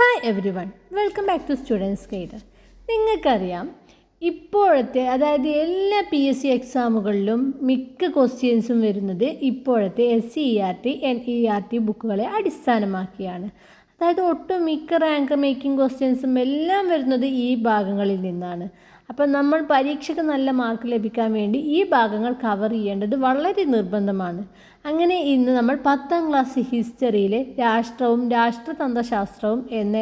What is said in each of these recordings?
Hi everyone, welcome back to students guide. നിങ്ങൾക്കറിയാം, ഇപ്പോഴത്തെ അതായത് എല്ലാ PSC എക്സാമുകളിലും മിക്ക ക്വസ്റ്റ്യൻസും വരുന്നത് ഇപ്പോഴത്തെ SCERT NERT ബുക്കുകളെ അടിസ്ഥാനമാക്കിയാണ്. അതായത് ഒട്ടുമിക്ക റാങ്ക് മേക്കിംഗ് ക്വസ്റ്റ്യൻസും എല്ലാം വരുന്നത് ഈ ഭാഗങ്ങളിൽ നിന്നാണ്. അപ്പം നമ്മൾ പരീക്ഷയ്ക്ക് നല്ല മാർക്ക് ലഭിക്കാൻ വേണ്ടി ഈ ഭാഗങ്ങൾ കവർ ചെയ്യേണ്ടത് വളരെ നിർബന്ധമാണ്. അങ്ങനെ ഇന്ന് നമ്മൾ 10ാം ക്ലാസ് ഹിസ്റ്ററിയിലെ രാഷ്ട്രവും രാഷ്ട്രതന്ത്രശാസ്ത്രവും എന്ന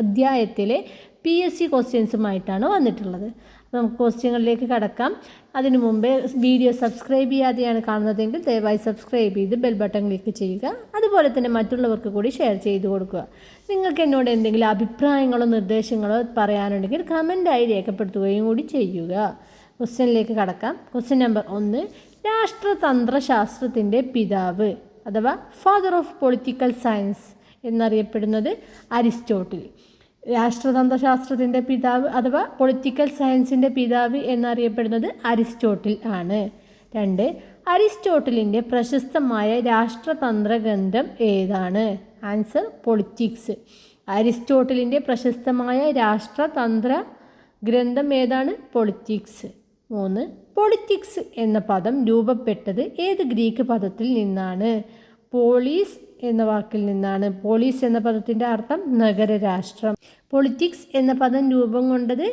അധ്യായത്തിലെ PSC ക്വസ്റ്റ്യൻസുമായിട്ടാണ് വന്നിട്ടുള്ളത്. നമുക്ക് ക്വസ്റ്റ്യനുകളിലേക്ക് കടക്കാം. അതിനു മുമ്പേ വീഡിയോ സബ്സ്ക്രൈബ് ചെയ്യാതെയാണ് കാണുന്നതെങ്കിൽ ദയവായി സബ്സ്ക്രൈബ് ചെയ്ത് ബെൽ ബട്ടൺ ക്ലിക്ക് ചെയ്യുക. അതുപോലെ തന്നെ മറ്റുള്ളവർക്ക് കൂടി ഷെയർ ചെയ്ത് കൊടുക്കുക. നിങ്ങൾക്ക് എന്നോട് എന്തെങ്കിലും അഭിപ്രായങ്ങളോ നിർദ്ദേശങ്ങളോ പറയാനുണ്ടെങ്കിൽ കമൻറ്റായി രേഖപ്പെടുത്തുകയും കൂടി ചെയ്യുക. ക്വസ്റ്റ്യനിലേക്ക് കടക്കാം. ക്വസ്റ്റ്യൻ നമ്പർ 1, രാഷ്ട്രതന്ത്രശാസ്ത്രത്തിൻ്റെ പിതാവ് അഥവാ ഫാദർ ഓഫ് പൊളിറ്റിക്കൽ സയൻസ് എന്നറിയപ്പെടുന്നത് അരിസ്റ്റോട്ടിൽ. രാഷ്ട്രതന്ത്രശാസ്ത്രത്തിൻ്റെ പിതാവ് അഥവാ പൊളിറ്റിക്കൽ സയൻസിൻ്റെ പിതാവ് എന്നറിയപ്പെടുന്നത് അരിസ്റ്റോട്ടിൽ ആണ്. 2, അരിസ്റ്റോട്ടിലിൻ്റെ പ്രശസ്തമായ രാഷ്ട്രതന്ത്ര ഗ്രന്ഥം ഏതാണ്? Answer politics. അരിസ്റ്റോട്ടിലിൻ്റെ പ്രശസ്തമായ രാഷ്ട്രതന്ത്ര ഗ്രന്ഥം ഏതാണ്? പൊളിറ്റിക്സ്. 3, പൊളിറ്റിക്സ് എന്ന പദം രൂപപ്പെട്ടത് ഏത് ഗ്രീക്ക് പദത്തിൽ നിന്നാണ്? പോളീസ് എന്ന വാക്കിൽ നിന്നാണ്. പോളീസ് എന്ന പദത്തിൻ്റെ അർത്ഥം നഗരരാഷ്ട്രം. പൊളിറ്റിക്സ് എന്ന പദം രൂപം കൊണ്ടത്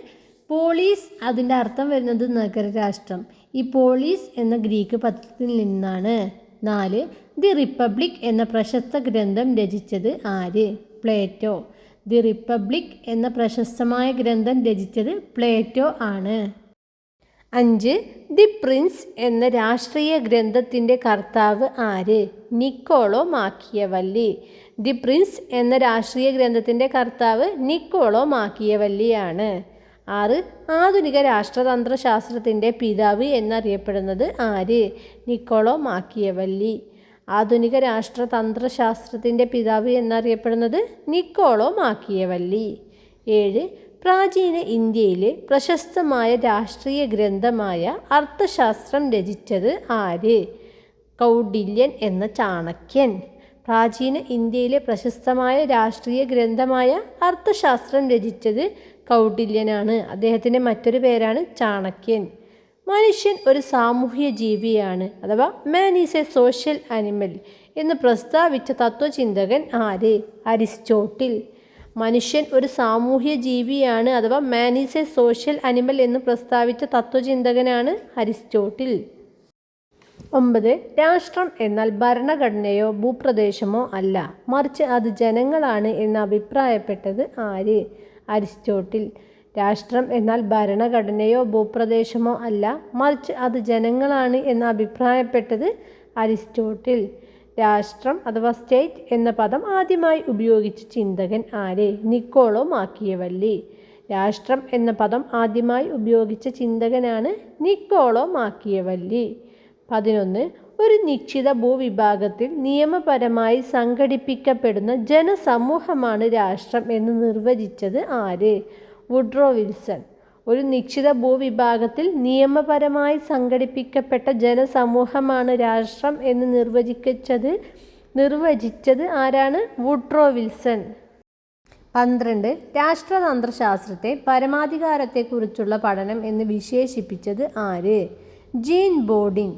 പോളീസ്, അതിൻ്റെ അർത്ഥം വരുന്നത് നഗരരാഷ്ട്രം. ഈ പോളീസ് എന്ന ഗ്രീക്ക് പദത്തിൽ നിന്നാണ്. 4, ദി റിപ്പബ്ലിക് എന്ന പ്രശസ്ത ഗ്രന്ഥം രചിച്ചത് ആര്? പ്ലേറ്റോ. ദി റിപ്പബ്ലിക് എന്ന പ്രശസ്തമായ ഗ്രന്ഥം രചിച്ചത് പ്ലേറ്റോ ആണ്. 5, ദി പ്രിൻസ് എന്ന രാഷ്ട്രീയ ഗ്രന്ഥത്തിൻ്റെ കർത്താവ് ആര്? നിക്കോളോ മാക്കിയവല്ലി. ദി പ്രിൻസ് എന്ന രാഷ്ട്രീയ ഗ്രന്ഥത്തിൻ്റെ കർത്താവ് നിക്കോളോ മാക്കിയവല്ലിയാണ്. 6, ആധുനിക രാഷ്ട്രതന്ത്രശാസ്ത്രത്തിൻ്റെ പിതാവ് എന്നറിയപ്പെടുന്നത് ആര്? നിക്കോളോ മാക്കിയവല്ലി. ആധുനിക രാഷ്ട്രതന്ത്രശാസ്ത്രത്തിൻ്റെ പിതാവ് എന്നറിയപ്പെടുന്നത് നിക്കോളോ മാക്കിയവല്ലി. 7, പ്രാചീന ഇന്ത്യയിലെ പ്രശസ്തമായ രാഷ്ട്രീയ ഗ്രന്ഥമായ അർത്ഥശാസ്ത്രം രചിച്ചത് ആര്? കൗടില്യൻ എന്ന ചാണക്യൻ. പ്രാചീന ഇന്ത്യയിലെ പ്രശസ്തമായ രാഷ്ട്രീയ ഗ്രന്ഥമായ അർത്ഥശാസ്ത്രം രചിച്ചത് കൗടില്യനാണ്. അദ്ദേഹത്തിൻ്റെ മറ്റൊരു പേരാണ് ചാണക്യൻ. മനുഷ്യൻ ഒരു സാമൂഹ്യ ജീവിയാണ് അഥവാ man is A social animal എന്ന് പ്രസ്താവിച്ച തത്വചിന്തകൻ ആര്? അരിസ്റ്റോട്ടിൽ. മനുഷ്യൻ ഒരു സാമൂഹ്യ ജീവിയാണ് അഥവാ man is A social animal എന്ന് പ്രസ്താവിച്ച തത്വചിന്തകനാണ് അരിസ്റ്റോട്ടിൽ. 9, രാഷ്ട്രം എന്നാൽ ഭരണഘടനയോ ഭൂപ്രദേശമോ അല്ല, മറിച്ച് അത് ജനങ്ങളാണ് എന്ന് അഭിപ്രായപ്പെട്ടത് ആര്? അരിസ്റ്റോട്ടിൽ. രാഷ്ട്രം എന്നാൽ ഭരണഘടനയോ ഭൂപ്രദേശമോ അല്ല, മറിച്ച് അത് ജനങ്ങളാണ് എന്ന് അഭിപ്രായപ്പെട്ടത് അരിസ്റ്റോട്ടിൽ. രാഷ്ട്രം അഥവാ സ്റ്റേറ്റ് എന്ന പദം ആദ്യമായി ഉപയോഗിച്ച ചിന്തകൻ ആര്? നിക്കോളോ മാക്കിയവല്ലി. രാഷ്ട്രം എന്ന പദം ആദ്യമായി ഉപയോഗിച്ച ചിന്തകനാണ് നിക്കോളോ മാക്കിയവല്ലി. 11, ഒരു നിശ്ചിത ഭൂവിഭാഗത്തിൽ നിയമപരമായി സംഘടിപ്പിക്കപ്പെടുന്ന ജനസമൂഹമാണ് രാഷ്ട്രം എന്ന് നിർവചിച്ചത് ആര്? Woodrow Wilson. ഒരു നിശ്ചിത ഭൂവിഭാഗത്തിൽ നിയമപരമായി സംഘടിപ്പിക്കപ്പെട്ട ജനസമൂഹമാണ് രാഷ്ട്രം എന്ന് നിർവചിച്ചത് ആരാണ്? Woodrow Wilson. 12, രാഷ്ട്രതന്ത്രശാസ്ത്രത്തെ പരമാധികാരത്തെക്കുറിച്ചുള്ള പഠനം എന്ന് വിശേഷിപ്പിച്ചത് ആര്? ജീൻ ബോഡിൻ.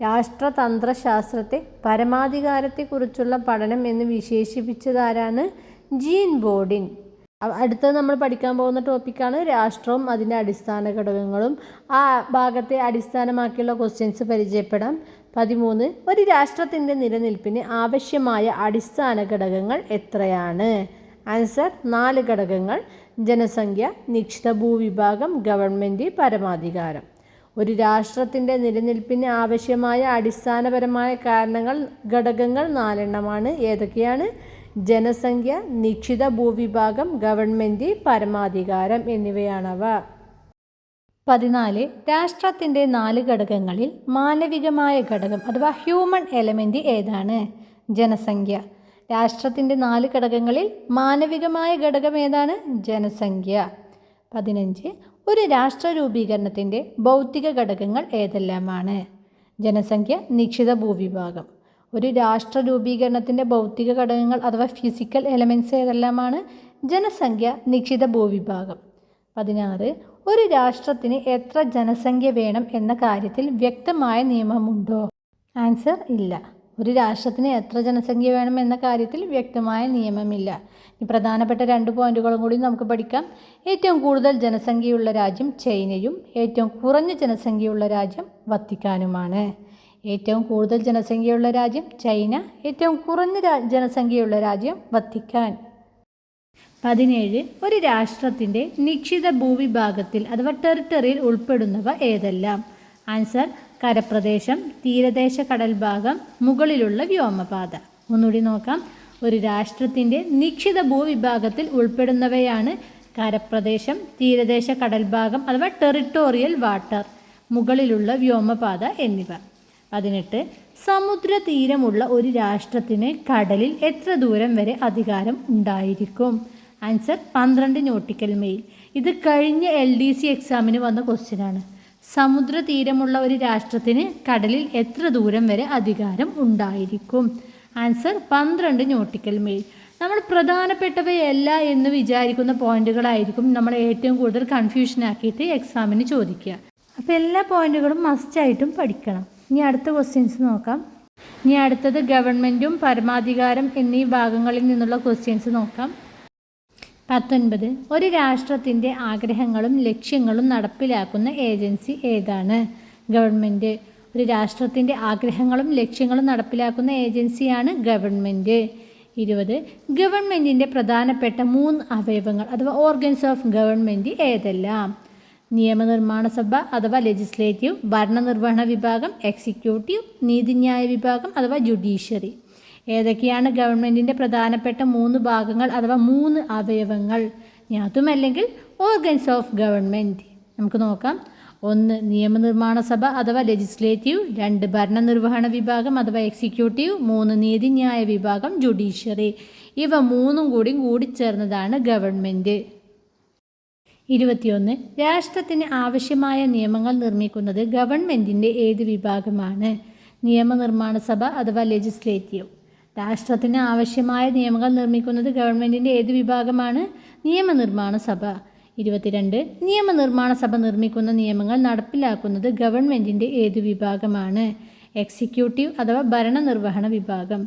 രാഷ്ട്രതന്ത്രശാസ്ത്രത്തെ പരമാധികാരത്തെക്കുറിച്ചുള്ള പഠനം എന്ന് വിശേഷിപ്പിച്ചത് ആരാണ്? ജീൻ ബോഡിൻ. അടുത്തത് നമ്മൾ പഠിക്കാൻ പോകുന്ന ടോപ്പിക്കാണ് രാഷ്ട്രവും അതിൻ്റെ അടിസ്ഥാന ഘടകങ്ങളും. ആ ഭാഗത്തെ അടിസ്ഥാനമാക്കിയുള്ള ക്വസ്റ്റ്യൻസ് പരിചയപ്പെടാം. 13, ഒരു രാഷ്ട്രത്തിൻ്റെ നിലനിൽപ്പിന് ആവശ്യമായ അടിസ്ഥാന ഘടകങ്ങൾ എത്രയാണ്? ആൻസർ 4 ഘടകങ്ങൾ: ജനസംഖ്യ, നിശ്ചിത ഭൂവിഭാഗം, ഗവൺമെൻറ്, പരമാധികാരം. ഒരു രാഷ്ട്രത്തിൻ്റെ നിലനിൽപ്പിന് ആവശ്യമായ അടിസ്ഥാനപരമായ ഘടകങ്ങൾ 4 എണ്ണമാണ്. ഏതൊക്കെയാണ്? ജനസംഖ്യ, നിശ്ചിത ഭൂവിഭാഗം, ഗവൺമെൻറ്, പരമാധികാരം എന്നിവയാണവ. 14, രാഷ്ട്രത്തിൻ്റെ 4 ഘടകങ്ങളിൽ മാനവികമായ ഘടകം അഥവാ ഹ്യൂമൻ എലമെൻറ്റ് ഏതാണ്? ജനസംഖ്യ. രാഷ്ട്രത്തിൻ്റെ 4 ഘടകങ്ങളിൽ മാനവികമായ ഘടകം ഏതാണ്? ജനസംഖ്യ. 15, ഒരു രാഷ്ട്ര രൂപീകരണത്തിൻ്റെ ഭൗതിക ഘടകങ്ങൾ ഏതെല്ലാമാണ്? ജനസംഖ്യ, നിശ്ചിത ഭൂവിഭാഗം. ഒരു രാഷ്ട്ര രൂപീകരണത്തിൻ്റെ ഭൗതിക ഘടകങ്ങൾ അഥവാ ഫിസിക്കൽ എലമെൻറ്റ്സ് ഏതെല്ലാമാണ്? ജനസംഖ്യ നിശ്ചിത ഭൂവിഭാഗം. 16. ഒരു രാഷ്ട്രത്തിന് എത്ര ജനസംഖ്യ വേണം എന്ന കാര്യത്തിൽ വ്യക്തമായ നിയമമുണ്ടോ? ആൻസർ ഇല്ല. ഒരു രാഷ്ട്രത്തിന് എത്ര ജനസംഖ്യ വേണം എന്ന കാര്യത്തിൽ വ്യക്തമായ നിയമമില്ല. ഈ പ്രധാനപ്പെട്ട 2 പോയിന്റുകളും കൂടി നമുക്ക് പഠിക്കാം. ഏറ്റവും കൂടുതൽ ജനസംഖ്യയുള്ള രാജ്യം ചൈനയും ഏറ്റവും കുറഞ്ഞ ജനസംഖ്യയുള്ള രാജ്യം വത്തിക്കാനുമാണ്. ഏറ്റവും കൂടുതൽ ജനസംഖ്യയുള്ള രാജ്യം ചൈന, ഏറ്റവും കുറഞ്ഞ ജനസംഖ്യയുള്ള രാജ്യം വത്തിക്കാൻ. 17. ഒരു രാഷ്ട്രത്തിൻ്റെ നിശ്ചിത ഭൂവിഭാഗത്തിൽ അഥവാ ടെറിട്ടറിയിൽ ഉൾപ്പെടുന്നവ ഏതെല്ലാം? ആൻസർ കരപ്രദേശം, തീരദേശ കടൽഭാഗം, മുകളിലുള്ള വ്യോമപാത. ഒന്നുകൂടി നോക്കാം. ഒരു രാഷ്ട്രത്തിൻ്റെ നിശ്ചിത ഭൂവിഭാഗത്തിൽ ഉൾപ്പെടുന്നവയാണ് കരപ്രദേശം, തീരദേശ കടൽഭാഗം അഥവാ ടെറിട്ടോറിയൽ വാട്ടർ, മുകളിലുള്ള വ്യോമപാത എന്നിവ. 18. സമുദ്രതീരമുള്ള ഒരു രാഷ്ട്രത്തിന് കടലിൽ എത്ര ദൂരം വരെ അധികാരം ഉണ്ടായിരിക്കും? Answer 12 nautical mile. ഇത് കഴിഞ്ഞ LDC എക്സാമിന് വന്ന ക്വസ്റ്റ്യനാണ്. സമുദ്രതീരമുള്ള ഒരു രാഷ്ട്രത്തിന് കടലിൽ എത്ര ദൂരം വരെ അധികാരം ഉണ്ടായിരിക്കും? Answer 12 nautical mile. നമ്മൾ പ്രധാനപ്പെട്ടവയല്ല എന്ന് വിചാരിക്കുന്ന പോയിന്റുകളായിരിക്കും നമ്മൾ ഏറ്റവും കൂടുതൽ കൺഫ്യൂഷനാക്കിയിട്ട് എക്സാമിന് ചോദിക്കുക. അപ്പോൾ എല്ലാ പോയിന്റുകളും മസ്റ്റായിട്ടും പഠിക്കണം. ഇനി അടുത്ത ക്വസ്റ്റ്യൻസ് നോക്കാം. ഇനി അടുത്തത് ഗവൺമെൻറ്റും പരമാധികാരം എന്നീ ഭാഗങ്ങളിൽ നിന്നുള്ള ക്വസ്റ്റ്യൻസ് നോക്കാം. 19. ഒരു രാഷ്ട്രത്തിൻ്റെ ആഗ്രഹങ്ങളും ലക്ഷ്യങ്ങളും നടപ്പിലാക്കുന്ന ഏജൻസി ഏതാണ്? ഗവൺമെൻറ്. ഒരു രാഷ്ട്രത്തിൻ്റെ ആഗ്രഹങ്ങളും ലക്ഷ്യങ്ങളും നടപ്പിലാക്കുന്ന ഏജൻസിയാണ് ഗവൺമെൻറ്. 20. ഗവൺമെൻറ്റിൻ്റെ പ്രധാനപ്പെട്ട 3 അവയവങ്ങൾ അഥവാ ഓർഗൻസ് ഓഫ് ഗവൺമെൻറ് ഏതെല്ലാം? നിയമനിർമ്മാണ സഭ അഥവാ ലെജിസ്ലേറ്റീവ്, ഭരണനിർവഹണ വിഭാഗം എക്സിക്യൂട്ടീവ്, നീതിന്യായ വിഭാഗം അഥവാ ജുഡീഷ്യറി. ഏതൊക്കെയാണ് ഗവൺമെൻറ്റിൻ്റെ പ്രധാനപ്പെട്ട 3 ഭാഗങ്ങൾ അഥവാ 3 അവയവങ്ങൾ? അതുമല്ലെങ്കിൽ ഓർഗൻസ് ഓഫ് ഗവൺമെൻറ്. നമുക്ക് നോക്കാം. 1 നിയമനിർമ്മാണ സഭ അഥവാ ലെജിസ്ലേറ്റീവ്, 2 ഭരണനിർവഹണ വിഭാഗം അഥവാ എക്സിക്യൂട്ടീവ്, 3 നീതിന്യായ വിഭാഗം ജുഡീഷ്യറി. ഇവ 3 കൂടി ചേർന്നതാണ് ഗവൺമെൻറ്. 21. രാഷ്ട്രത്തിന് ആവശ്യമായ നിയമങ്ങൾ നിർമ്മിക്കുന്നത് ഗവൺമെൻറ്റിൻ്റെ ഏത് വിഭാഗമാണ്? നിയമനിർമ്മാണ സഭ അഥവാ ലെജിസ്ലേറ്റീവ്. രാഷ്ട്രത്തിന് ആവശ്യമായ നിയമങ്ങൾ നിർമ്മിക്കുന്നത് ഗവൺമെൻറ്റിൻ്റെ ഏത് വിഭാഗമാണ്? നിയമനിർമ്മാണ സഭ. 22. നിയമനിർമ്മാണ സഭ നിർമ്മിക്കുന്ന നിയമങ്ങൾ നടപ്പിലാക്കുന്നത് ഗവൺമെൻറ്റിൻ്റെ ഏത് വിഭാഗമാണ്? എക്സിക്യൂട്ടീവ് അഥവാ ഭരണനിർവഹണ വിഭാഗം.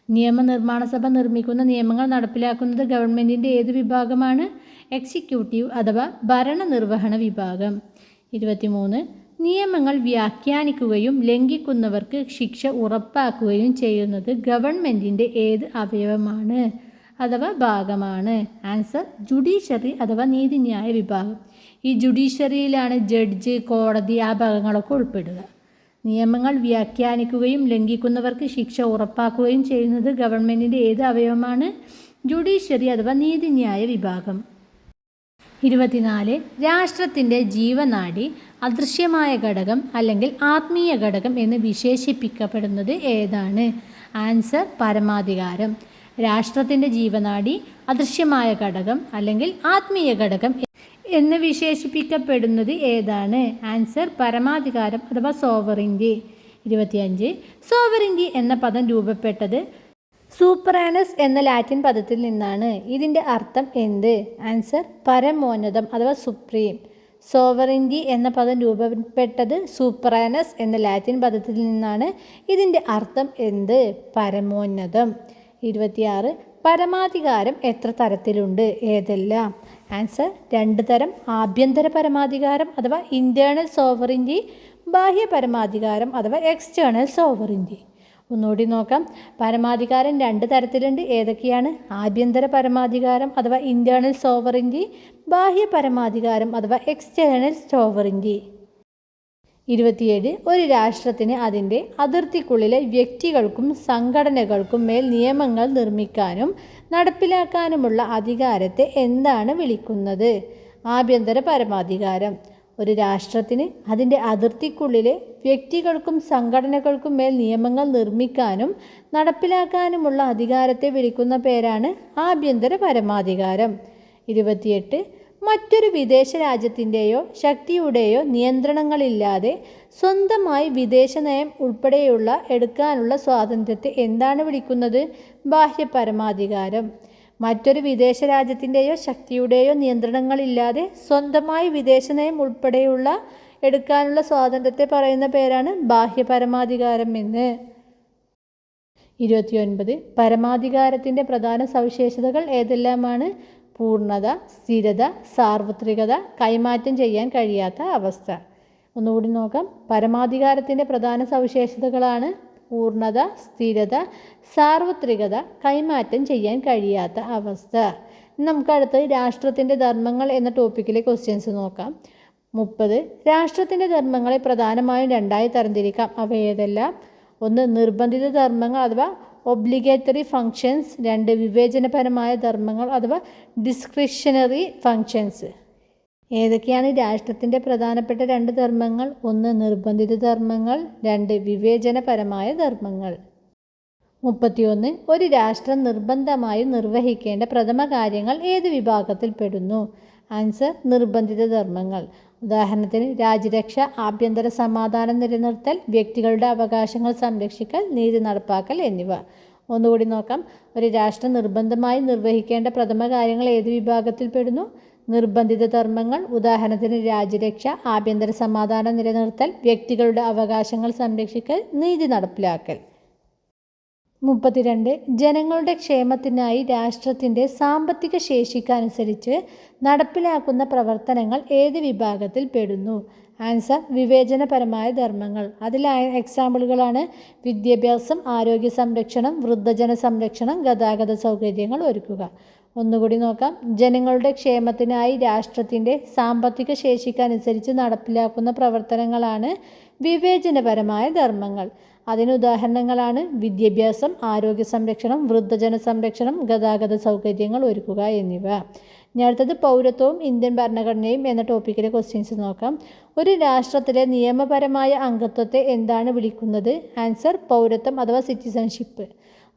നിയമനിർമ്മാണ സഭ നിർമ്മിക്കുന്ന നിയമങ്ങൾ നടപ്പിലാക്കുന്നത് ഗവൺമെൻറ്റിൻ്റെ ഏത് വിഭാഗമാണ്? എക്സിക്യൂട്ടീവ് അഥവാ ഭരണനിർവഹണ വിഭാഗം. 23. നിയമങ്ങൾ വ്യാഖ്യാനിക്കുകയും ലംഘിക്കുന്നവർക്ക് ശിക്ഷ ഉറപ്പാക്കുകയും ചെയ്യുന്നത് ഗവൺമെൻറ്റിൻ്റെ ഏത് അവയവമാണ് അഥവാ ഭാഗമാണ്? ആൻസർ ജുഡീഷ്യറി അഥവാ നീതിന്യായ വിഭാഗം. ഈ ജുഡീഷ്യറിയിലാണ് ജഡ്ജ്, കോടതി ആ ഭാഗങ്ങളൊക്കെ ഉൾപ്പെടുക. നിയമങ്ങൾ വ്യാഖ്യാനിക്കുകയും ലംഘിക്കുന്നവർക്ക് ശിക്ഷ ഉറപ്പാക്കുകയും ചെയ്യുന്നത് ഗവൺമെൻറ്റിൻ്റെ ഏത് അവയവമാണ്? ജുഡീഷ്യറി അഥവാ നീതിന്യായ വിഭാഗം. 24. രാഷ്ട്രത്തിൻ്റെ ജീവനാഡി അദൃശ്യമായ ഘടകം അല്ലെങ്കിൽ ആത്മീയ ഘടകം എന്ന് വിശേഷിപ്പിക്കപ്പെടുന്നത് ഏതാണ്? ആൻസർ പരമാധികാരം. രാഷ്ട്രത്തിൻ്റെ ജീവനാഡി അദൃശ്യമായ ഘടകം അല്ലെങ്കിൽ ആത്മീയ ഘടകം എന്ന് വിശേഷിപ്പിക്കപ്പെടുന്നത് ഏതാണ്? ആൻസർ പരമാധികാരം അഥവാ സോവറിൻറ്റി. 25. സോവറിൻറ്റി എന്ന പദം രൂപപ്പെട്ടത് സൂപ്പറാനസ് എന്ന ലാറ്റിൻ പദത്തിൽ നിന്നാണ്. ഇതിൻ്റെ അർത്ഥം എന്ത്? ആൻസർ പരമോന്നതം അഥവാ സുപ്രീം. സോവറിൻറ്റി എന്ന പദം രൂപപ്പെട്ടത് സൂപ്പറാനസ് എന്ന ലാറ്റിൻ പദത്തിൽ നിന്നാണ്. ഇതിൻ്റെ അർത്ഥം എന്ത്? പരമോന്നതം. 26. പരമാധികാരം എത്ര തരത്തിലുണ്ട്? ഏതെല്ലാം? ആൻസർ 2 തരം. ആഭ്യന്തര പരമാധികാരം അഥവാ ഇൻറ്റേർണൽ സോവറിൻറ്റി, ബാഹ്യ പരമാധികാരം അഥവാ എക്സ്റ്റേണൽ സോവറിൻറ്റി. ഒന്നുകൂടി നോക്കാം. പരമാധികാരം 2 തരത്തിലുണ്ട്. ഏതൊക്കെയാണ്? ആഭ്യന്തര പരമാധികാരം അഥവാ ഇൻറ്റേർണൽ സോവറിൻറ്റി, ബാഹ്യ പരമാധികാരം അഥവാ എക്സ്റ്റേണൽ സോവറിൻറ്റി. 27. ഒരു രാഷ്ട്രത്തിന് അതിൻ്റെ അതിർത്തിക്കുള്ളിലെ വ്യക്തികൾക്കും സംഘടനകൾക്കും മേൽ നിയമങ്ങൾ നിർമ്മിക്കാനും നടപ്പിലാക്കാനുമുള്ള അധികാരത്തെ എന്താണ് വിളിക്കുന്നത്? ആഭ്യന്തര പരമാധികാരം. ഒരു രാഷ്ട്രത്തിന് അതിൻ്റെ അതിർത്തിക്കുള്ളിലെ വ്യക്തികൾക്കും സംഘടനകൾക്കും മേൽ നിയമങ്ങൾ നിർമ്മിക്കാനും നടപ്പിലാക്കാനുമുള്ള അധികാരത്തെ വിളിക്കുന്ന പേരാണ് ആഭ്യന്തര പരമാധികാരം. 28. മറ്റൊരു വിദേശ രാജ്യത്തിൻ്റെയോ ശക്തിയുടെയോ നിയന്ത്രണങ്ങളില്ലാതെ സ്വന്തമായി വിദേശ നയം ഉൾപ്പെടെയുള്ള എടുക്കാനുള്ള സ്വാതന്ത്ര്യത്തെ എന്താണ് വിളിക്കുന്നത്? ബാഹ്യ പരമാധികാരം. മറ്റൊരു വിദേശ രാജ്യത്തിൻ്റെയോ ശക്തിയുടെയോ നിയന്ത്രണങ്ങളില്ലാതെ സ്വന്തമായി വിദേശ നയം ഉൾപ്പെടെയുള്ള എടുക്കാനുള്ള സ്വാതന്ത്ര്യത്തെ പറയുന്ന പേരാണ് ബാഹ്യ പരമാധികാരം എന്ന്. 29. പരമാധികാരത്തിൻ്റെ പ്രധാന സവിശേഷതകൾ ഏതെല്ലാമാണ്? പൂർണ്ണത, സ്ഥിരത, സാർവത്രികത, കൈമാറ്റം ചെയ്യാൻ കഴിയാത്ത അവസ്ഥ. ഒന്നുകൂടി നോക്കാം. പരമാധികാരത്തിൻ്റെ പ്രധാന സവിശേഷതകളാണ് പൂർണ്ണത, സ്ഥിരത, സാർവത്രികത, കൈമാറ്റം ചെയ്യാൻ കഴിയാത്ത അവസ്ഥ. നമുക്ക് അടുത്ത് രാഷ്ട്രത്തിൻ്റെ ധർമ്മങ്ങൾ എന്ന ടോപ്പിക്കിലെ ക്വസ്റ്റ്യൻസ് നോക്കാം. 30. രാഷ്ട്രത്തിൻ്റെ ധർമ്മങ്ങളെ പ്രധാനമായും രണ്ടായി തരംതിരിക്കാം. അവ ഏതെല്ലാം? 1. നിർബന്ധിത ധർമ്മങ്ങൾ അഥവാ ഒബ്ലിഗേറ്ററി ഫങ്ഷൻസ്. 2. വിവേചനപരമായ ധർമ്മങ്ങൾ അഥവാ ഡിസ്ക്രിഷണറി ഫങ്ഷൻസ്. ഏതൊക്കെയാണ് രാഷ്ട്രത്തിൻ്റെ പ്രധാനപ്പെട്ട 2 ധർമ്മങ്ങൾ? 1. നിർബന്ധിത ധർമ്മങ്ങൾ. 2. വിവേചനപരമായ ധർമ്മങ്ങൾ. 31. ഒരു രാഷ്ട്രം നിർബന്ധമായും നിർവഹിക്കേണ്ട പ്രഥമ കാര്യങ്ങൾ ഏത് വിഭാഗത്തിൽ പെടുന്നു? ആൻസർ: നിർബന്ധിത ധർമ്മങ്ങൾ. ഉദാഹരണത്തിന് രാജ്യരക്ഷ, ആഭ്യന്തര സമാധാനം നിലനിർത്തൽ, വ്യക്തികളുടെ അവകാശങ്ങൾ സംരക്ഷിക്കൽ, നീതി നടപ്പാക്കൽ എന്നിവ. ഒന്നുകൂടി നോക്കാം. ഒരു രാഷ്ട്രം നിർബന്ധമായും നിർവഹിക്കേണ്ട പ്രഥമ കാര്യങ്ങൾ ഏത് വിഭാഗത്തിൽ പെടുന്നു? നിർബന്ധിത ധർമ്മങ്ങൾ. ഉദാഹരണത്തിന് രാജ്യരക്ഷ, ആഭ്യന്തര സമാധാനം നിലനിർത്തൽ, വ്യക്തികളുടെ അവകാശങ്ങൾ സംരക്ഷിക്കൽ, നീതി നടപ്പിലാക്കൽ. 32. ജനങ്ങളുടെ ക്ഷേമത്തിനായി രാഷ്ട്രത്തിൻ്റെ സാമ്പത്തിക ശേഷിക്കനുസരിച്ച് നടപ്പിലാക്കുന്ന പ്രവർത്തനങ്ങൾ ഏത് വിഭാഗത്തിൽ പെടുന്നു? ആൻസർ: വിവേചനപരമായ ധർമ്മങ്ങൾ. അതിലായ എക്സാമ്പിളുകളാണ് വിദ്യാഭ്യാസം, ആരോഗ്യ സംരക്ഷണം, വൃദ്ധജന സംരക്ഷണം, ഗതാഗത സൗകര്യങ്ങൾ ഒരുക്കുക. ഒന്നുകൂടി നോക്കാം. ജനങ്ങളുടെ ക്ഷേമത്തിനായി രാഷ്ട്രത്തിൻ്റെ സാമ്പത്തിക ശേഷിക്കനുസരിച്ച് നടപ്പിലാക്കുന്ന പ്രവർത്തനങ്ങളാണ് വിവേചനപരമായ ധർമ്മങ്ങൾ. അതിന് ഉദാഹരണങ്ങളാണ് വിദ്യാഭ്യാസം, ആരോഗ്യ സംരക്ഷണം, വൃദ്ധജന സംരക്ഷണം, ഗതാഗത സൗകര്യങ്ങൾ ഒരുക്കുക എന്നിവ. ഇനി അടുത്തത് പൗരത്വവും ഇന്ത്യൻ ഭരണഘടനയും എന്ന ടോപ്പിക്കിലെ ക്വസ്റ്റ്യൻസ് നോക്കാം. ഒരു രാഷ്ട്രത്തിലെ നിയമപരമായ അംഗത്വത്തെ എന്താണ് വിളിക്കുന്നത്? ആൻസർ: പൗരത്വം അഥവാ സിറ്റിസൺഷിപ്പ്.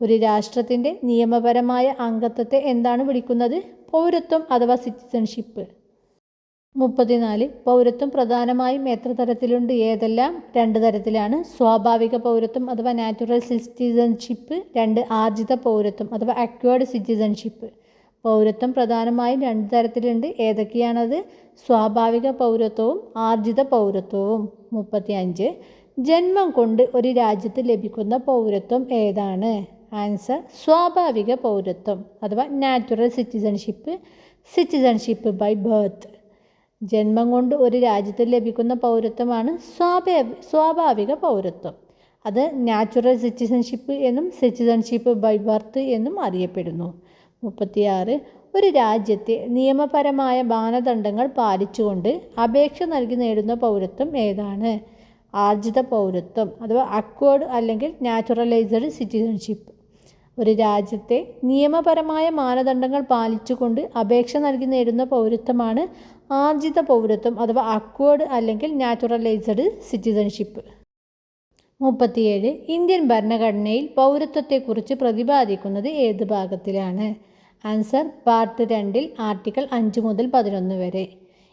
ഒരു രാഷ്ട്രത്തിൻ്റെ നിയമപരമായ അംഗത്വത്തെ എന്താണ് വിളിക്കുന്നത്? പൗരത്വം അഥവാ സിറ്റിസൺഷിപ്പ്. 34. പൗരത്വം പ്രധാനമായും എത്ര തരത്തിലുണ്ട്? ഏതെല്ലാം? 2 തരത്തിലാണ്. സ്വാഭാവിക പൗരത്വം അഥവാ നാച്ചുറൽ സിറ്റിസൺഷിപ്പ്. 2. ആർജിത പൗരത്വം അഥവാ അക്വേർഡ് സിറ്റിസൺഷിപ്പ്. പൗരത്വം പ്രധാനമായും 2 തരത്തിലുണ്ട്. ഏതൊക്കെയാണത്? സ്വാഭാവിക പൗരത്വവും ആർജിത പൗരത്വവും. 35. ജന്മം കൊണ്ട് ഒരു രാജ്യത്ത് ലഭിക്കുന്ന പൗരത്വം ഏതാണ്? ആൻസർ: സ്വാഭാവിക പൗരത്വം അഥവാ natural citizenship, citizenship by birth. ജന്മം കൊണ്ട് ഒരു രാജ്യത്ത് ലഭിക്കുന്ന പൗരത്വമാണ് സ്വാഭാവിക പൗരത്വം. അത് നാച്ചുറൽ സിറ്റിസൺഷിപ്പ് എന്നും സിറ്റിസൺഷിപ്പ് ബൈ ബർത്ത് എന്നും അറിയപ്പെടുന്നു. 36. ഒരു രാജ്യത്തെ നിയമപരമായ മാനദണ്ഡങ്ങൾ പാലിച്ചുകൊണ്ട് അപേക്ഷ നൽകി നേടുന്ന പൗരത്വം ഏതാണ്? ആർജിത പൗരത്വം അഥവാ അക്വേർഡ് അല്ലെങ്കിൽ നാച്ചുറലൈസ്ഡ് സിറ്റിസൺഷിപ്പ്. ഒരു രാജ്യത്തെ നിയമപരമായ മാനദണ്ഡങ്ങൾ പാലിച്ചുകൊണ്ട് അപേക്ഷ നൽകി നേടുന്ന പൗരത്വമാണ് ആർജിത പൗരത്വം അഥവാ അക്വേർഡ് അല്ലെങ്കിൽ നാച്ചുറലൈസ്ഡ് സിറ്റിസൺഷിപ്പ്. 37. ഇന്ത്യൻ ഭരണഘടനയിൽ പൗരത്വത്തെക്കുറിച്ച് പ്രതിപാദിക്കുന്നത് ഏത് ഭാഗത്തിലാണ്? ആൻസർ: പാർട്ട് 2 ആർട്ടിക്കിൾ 5 മുതൽ 11 വരെ.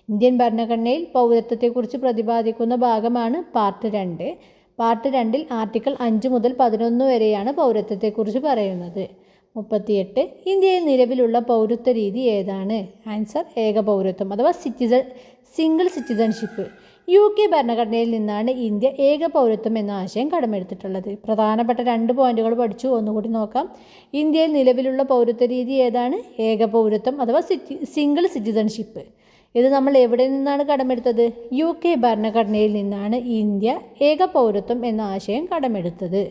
ഇന്ത്യൻ ഭരണഘടനയിൽ പൗരത്വത്തെക്കുറിച്ച് പ്രതിപാദിക്കുന്ന ഭാഗമാണ് പാർട്ട് 2. പാർട്ട് 2 ആർട്ടിക്കിൾ 5 മുതൽ 11 വരെയാണ് പൗരത്വത്തെക്കുറിച്ച് പറയുന്നത്. 38. ഇന്ത്യയിൽ നിലവിലുള്ള പൗരത്വ രീതി ഏതാണ്? ആൻസർ: ഏക പൗരത്വം അഥവാ സിംഗിൾ സിറ്റിസൺഷിപ്പ്. UK ഭരണഘടനയിൽ നിന്നാണ് ഇന്ത്യ ഏക പൗരത്വം എന്ന ആശയം കടമെടുത്തിട്ടുള്ളത്. പ്രധാനപ്പെട്ട 2 പോയിന്റുകൾ പഠിച്ചു. ഒന്നുകൂടി നോക്കാം. ഇന്ത്യയിൽ നിലവിലുള്ള പൗരത്വ രീതി ഏതാണ്? ഏക പൗരത്വം അഥവാ സിംഗിൾ സിറ്റിസൺഷിപ്പ്. ഇത് നമ്മൾ എവിടെ നിന്നാണ് കടമെടുത്തത്? UK ഭരണഘടനയിൽ നിന്നാണ് ഇന്ത്യ ഏക പൗരത്വം എന്ന ആശയം കടമെടുത്തത്.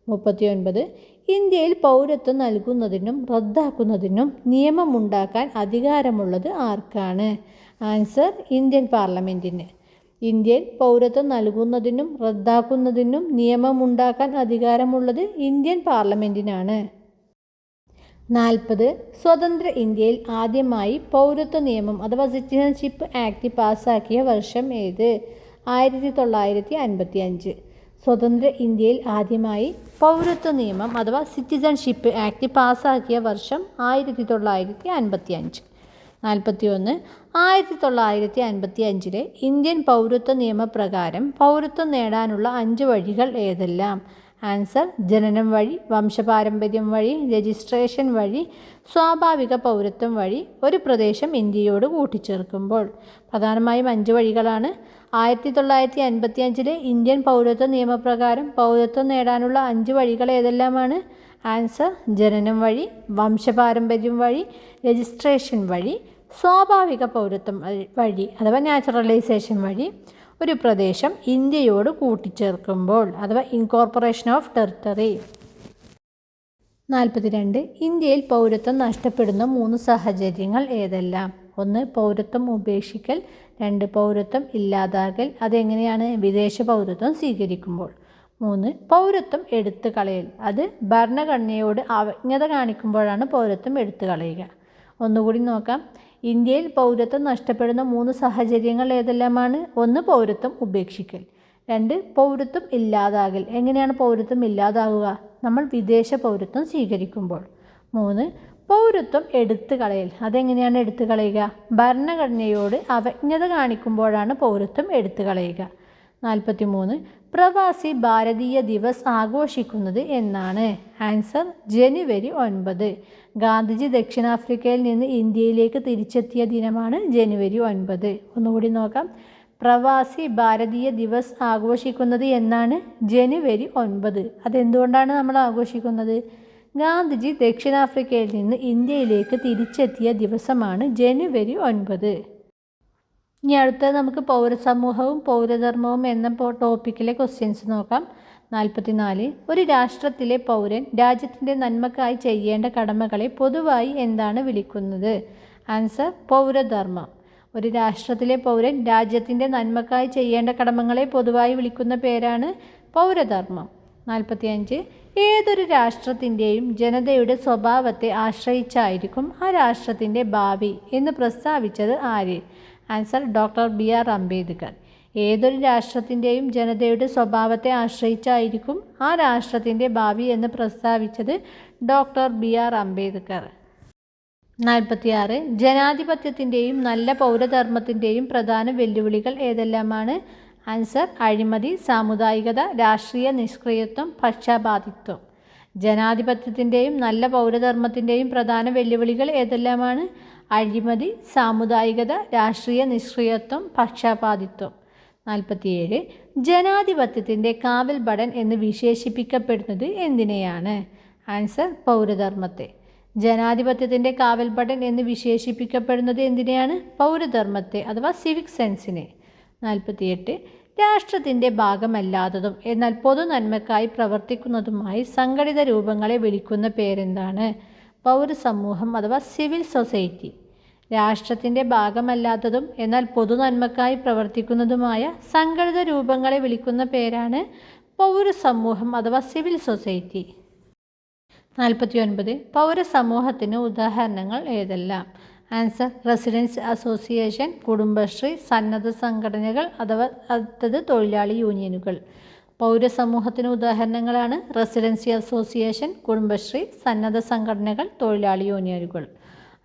39. ഇന്ത്യയിൽ പൗരത്വം നൽകുന്നതിനും റദ്ദാക്കുന്നതിനും നിയമമുണ്ടാക്കാൻ അധികാരമുള്ളത് ആർക്കാണ്? ആൻസർ: ഇന്ത്യൻ പാർലമെൻറ്റിന്. ഇന്ത്യയിൽ പൗരത്വം നൽകുന്നതിനും റദ്ദാക്കുന്നതിനും നിയമമുണ്ടാക്കാൻ അധികാരമുള്ളത് ഇന്ത്യൻ പാർലമെൻറ്റിനാണ്. 40. സ്വതന്ത്ര ഇന്ത്യയിൽ ആദ്യമായി പൗരത്വ നിയമം അഥവാ സിറ്റിസൺഷിപ്പ് ആക്ട് പാസ്സാക്കിയ വർഷം ഏത്? 1955. സ്വതന്ത്ര ഇന്ത്യയിൽ ആദ്യമായി പൗരത്വ നിയമം അഥവാ സിറ്റിസൺഷിപ്പ് ആക്ട് പാസ്സാക്കിയ വർഷം 1955. 41. 1955 ഇന്ത്യൻ പൗരത്വ നിയമപ്രകാരം പൗരത്വം നേടാനുള്ള 5 വഴികൾ ഏതെല്ലാം? ആൻസർ ജനനം വഴി, വംശപാരമ്പര്യം വഴി, രജിസ്ട്രേഷൻ വഴി, സ്വാഭാവിക പൗരത്വം വഴി, ഒരു പ്രദേശം ഇന്ത്യയോട് കൂട്ടിച്ചേർക്കുമ്പോൾ. പ്രധാനമായും 5 വഴികളാണ്. 1955 ഇന്ത്യൻ പൗരത്വ നിയമപ്രകാരം പൗരത്വം നേടാനുള്ള 5 വഴികൾ ഏതെല്ലാമാണ്? ആൻസർ ജനനം വഴി, വംശപാരമ്പര്യം വഴി, രജിസ്ട്രേഷൻ വഴി, സ്വാഭാവിക പൗരത്വം വഴി അഥവാ നാച്ചുറലൈസേഷൻ വഴി, ഒരു പ്രദേശം ഇന്ത്യയോട് കൂട്ടിച്ചേർക്കുമ്പോൾ അഥവാ ഇൻകോർപ്പറേഷൻ ഓഫ് ടെറിട്ടറി. 42 ഇന്ത്യയിൽ പൗരത്വം നഷ്ടപ്പെടുന്ന 3 സാഹചര്യങ്ങൾ ഏതെല്ലാം? 1 പൗരത്വം ഉപേക്ഷിക്കൽ, 2 പൗരത്വം ഇല്ലാതാകൽ, അതെങ്ങനെയാണ്? വിദേശ പൗരത്വം സ്വീകരിക്കുമ്പോൾ. 3 പൗരത്വം എടുത്തു കളയൽ, അത് ഭരണഘടനയോട് അവജ്ഞത കാണിക്കുമ്പോഴാണ് പൗരത്വം എടുത്തു കളയുക. ഒന്നുകൂടി നോക്കാം. ഇന്ത്യയിൽ പൗരത്വം നഷ്ടപ്പെടുന്ന 3 സാഹചര്യങ്ങൾ ഏതെല്ലാമാണ്? 1 പൗരത്വം ഉപേക്ഷിക്കൽ, 2 പൗരത്വം ഇല്ലാതാകൽ, എങ്ങനെയാണ് പൗരത്വം ഇല്ലാതാകുക? നമ്മൾ വിദേശ പൗരത്വം സ്വീകരിക്കുമ്പോൾ. 3 പൗരത്വം എടുത്തു കളയൽ, അതെങ്ങനെയാണ് എടുത്തു കളയുക? ഭരണഘടനയോട് അവജ്ഞത കാണിക്കുമ്പോഴാണ് പൗരത്വം എടുത്തു കളയുക. 43 പ്രവാസി ഭാരതീയ ദിവസ് ആഘോഷിക്കുന്നത് എന്നാണ്? ആൻസർ ജനുവരി 9. ഗാന്ധിജി ദക്ഷിണാഫ്രിക്കയിൽ നിന്ന് ഇന്ത്യയിലേക്ക് തിരിച്ചെത്തിയ ദിനമാണ് ജനുവരി 9. ഒന്നുകൂടി നോക്കാം. പ്രവാസി ഭാരതീയ ദിവസ് ആഘോഷിക്കുന്നത് എന്നാണ്? ജനുവരി 9. അതെന്തുകൊണ്ടാണ് നമ്മൾ ആഘോഷിക്കുന്നത്? ഗാന്ധിജി ദക്ഷിണാഫ്രിക്കയിൽ നിന്ന് ഇന്ത്യയിലേക്ക് തിരിച്ചെത്തിയ ദിവസമാണ് ജനുവരി 9. ഇനി അടുത്തത് നമുക്ക് പൗരസമൂഹവും പൗരധർമ്മവും എന്ന ടോപ്പിക്കിലെ ക്വസ്റ്റ്യൻസ് നോക്കാം. 44 ഒരു രാഷ്ട്രത്തിലെ പൗരൻ രാജ്യത്തിൻ്റെ നന്മക്കായി ചെയ്യേണ്ട കടമകളെ പൊതുവായി എന്താണ് വിളിക്കുന്നത്? ആൻസർ പൗരധർമ്മം. ഒരു രാഷ്ട്രത്തിലെ പൗരൻ രാജ്യത്തിൻ്റെ നന്മക്കായി ചെയ്യേണ്ട കടമകളെ പൊതുവായി വിളിക്കുന്ന പേരാണ് പൗരധർമ്മം. 45 ഏതൊരു രാഷ്ട്രത്തിൻ്റെയും ജനതയുടെ സ്വഭാവത്തെ ആശ്രയിച്ചായിരിക്കും ആ രാഷ്ട്രത്തിൻ്റെ ഭാവി എന്ന് പ്രസ്താവിച്ചത് ആര്? Answer doctor BR Ambedkar. ഏതൊരു രാഷ്ട്രത്തിൻ്റെയും ജനതയുടെ സ്വഭാവത്തെ ആശ്രയിച്ചായിരിക്കും ആ രാഷ്ട്രത്തിൻ്റെ ഭാവി എന്ന് പ്രസ്താവിച്ചത് ഡോക്ടർ BR അംബേദ്കർ. 46 ജനാധിപത്യത്തിൻ്റെയും നല്ല പൗരധർമ്മത്തിൻ്റെയും പ്രധാന വെല്ലുവിളികൾ ഏതെല്ലാമാണ്? ആൻസർ അഴിമതി, സാമുദായികത, രാഷ്ട്രീയ നിഷ്ക്രിയത്വം, പക്ഷപാതിത്വം. ജനാധിപത്യത്തിൻ്റെയും നല്ല പൗരധർമ്മത്തിൻ്റെയും പ്രധാന വെല്ലുവിളികൾ ഏതെല്ലാമാണ്? അഴിമതി, സാമുദായികത, രാഷ്ട്രീയ നിഷ്ക്രിയത്വം, പക്ഷപാതിത്വം. 47 ജനാധിപത്യത്തിൻ്റെ കാവൽ ഭടൻ എന്ന് വിശേഷിപ്പിക്കപ്പെടുന്നത് എന്തിനെയാണ്? ആൻസർ പൗരധർമ്മത്തെ. ജനാധിപത്യത്തിൻ്റെ കാവൽ ഭടൻ എന്ന് വിശേഷിപ്പിക്കപ്പെടുന്നത് എന്തിനെയാണ്? പൗരധർമ്മത്തെ അഥവാ സിവിക് സെൻസിനെ. 48 രാഷ്ട്രത്തിൻ്റെ ഭാഗമല്ലാത്തതും എന്നാൽ പൊതു നന്മക്കായി പ്രവർത്തിക്കുന്നതുമായി സംഘടിത രൂപങ്ങളെ വിളിക്കുന്ന പേരെന്താണ്? പൗരസമൂഹം അഥവാ സിവിൽ സൊസൈറ്റി. രാഷ്ട്രത്തിൻ്റെ ഭാഗമല്ലാത്തതും എന്നാൽ പൊതു നന്മക്കായി പ്രവർത്തിക്കുന്നതുമായ സംഘടിത രൂപങ്ങളെ വിളിക്കുന്ന പേരാണ് പൗരസമൂഹം അഥവാ സിവിൽ സൊസൈറ്റി. 49 പൗരസമൂഹത്തിന് ഉദാഹരണങ്ങൾ ഏതെല്ലാം? ആൻസർ റെസിഡൻസ് അസോസിയേഷൻ, കുടുംബശ്രീ, സന്നദ്ധ സംഘടനകൾ അഥവാ തൊഴിലാളി യൂണിയനുകൾ. പൗരസമൂഹത്തിന് ഉദാഹരണങ്ങളാണ് റെസിഡൻസി അസോസിയേഷൻ, കുടുംബശ്രീ, സന്നദ്ധ സംഘടനകൾ, തൊഴിലാളി യൂണിയനുകൾ.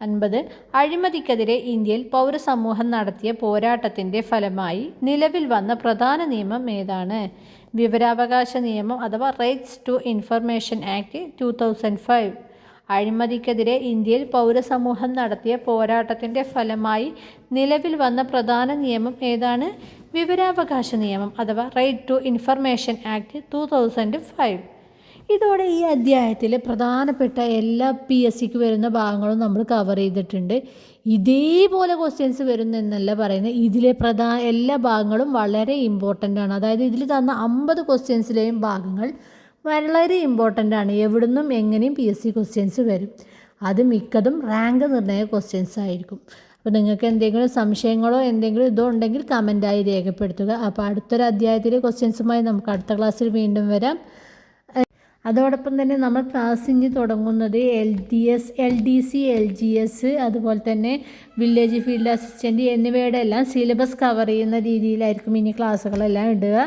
50 അഴിമതിക്കെതിരെ ഇന്ത്യയിൽ പൗരസമൂഹം നടത്തിയ പോരാട്ടത്തിൻ്റെ ഫലമായി നിലവിൽ വന്ന പ്രധാന നിയമം ഏതാണ്? വിവരാവകാശ നിയമം അഥവാ റൈറ്റ്സ് ടു ഇൻഫർമേഷൻ ആക്ട് 2005. അഴിമതിക്കെതിരെ ഇന്ത്യയിൽ പൗരസമൂഹം നടത്തിയ പോരാട്ടത്തിൻ്റെ ഫലമായി നിലവിൽ വന്ന പ്രധാന നിയമം ഏതാണ്? വിവരാവകാശ നിയമം അഥവാ റൈറ്റ് ടു ഇൻഫർമേഷൻ ആക്ട് 2005. ഇതോടെ ഈ അധ്യായത്തിലെ പ്രധാനപ്പെട്ട എല്ലാ PSCക്ക് വരുന്ന ഭാഗങ്ങളും നമ്മൾ കവർ ചെയ്തിട്ടുണ്ട്. ഇതേപോലെ ക്വസ്റ്റ്യൻസ് വരുന്നെന്നല്ല പറയുന്നത്, ഇതിലെ എല്ലാ ഭാഗങ്ങളും വളരെ ഇമ്പോർട്ടൻ്റ് ആണ്. അതായത് ഇതിൽ തന്ന 50 ക്വസ്റ്റ്യൻസിലെയും ഭാഗങ്ങൾ വളരെ ഇമ്പോർട്ടൻ്റ് ആണ്. എവിടുന്നും എങ്ങനെയും PSC ക്വസ്റ്റ്യൻസ് വരും. അത് മിക്കതും റാങ്ക് നിർണ്ണയ ക്വസ്റ്റ്യൻസ് ആയിരിക്കും. അപ്പോൾ നിങ്ങൾക്ക് എന്തെങ്കിലും സംശയങ്ങളോ എന്തെങ്കിലും ഇതോ ഉണ്ടെങ്കിൽ കമൻറ്റായി രേഖപ്പെടുത്തുക. അപ്പോൾ അടുത്തൊരു അധ്യായത്തിലെ ക്വസ്റ്റ്യൻസുമായി നമുക്ക് അടുത്ത ക്ലാസ്സിൽ വീണ്ടും വരാം. അതോടൊപ്പം തന്നെ നമ്മൾ ക്ലാസ് ഇനി തുടങ്ങുന്നത് LDC, LGS, അതുപോലെ തന്നെ വില്ലേജ് ഫീൽഡ് അസിസ്റ്റൻറ്റ് എന്നിവയുടെ എല്ലാം സിലബസ് കവർ ചെയ്യുന്ന രീതിയിലായിരിക്കും ഇനി ക്ലാസ്സുകളെല്ലാം ഇടുക.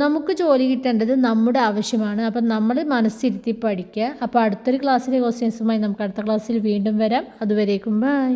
നമുക്ക് ജോലി കിട്ടേണ്ടത് നമ്മുടെ ആവശ്യമാണ്. അപ്പം നമ്മൾ മനസ്സിരുത്തി പഠിക്കുക. അപ്പോൾ അടുത്തൊരു ക്ലാസ്സിലെ ക്വസ്റ്റ്യൻസുമായി നമുക്ക് അടുത്ത ക്ലാസ്സിൽ വീണ്ടും വരാം. അതുവരേക്കും ബൈ.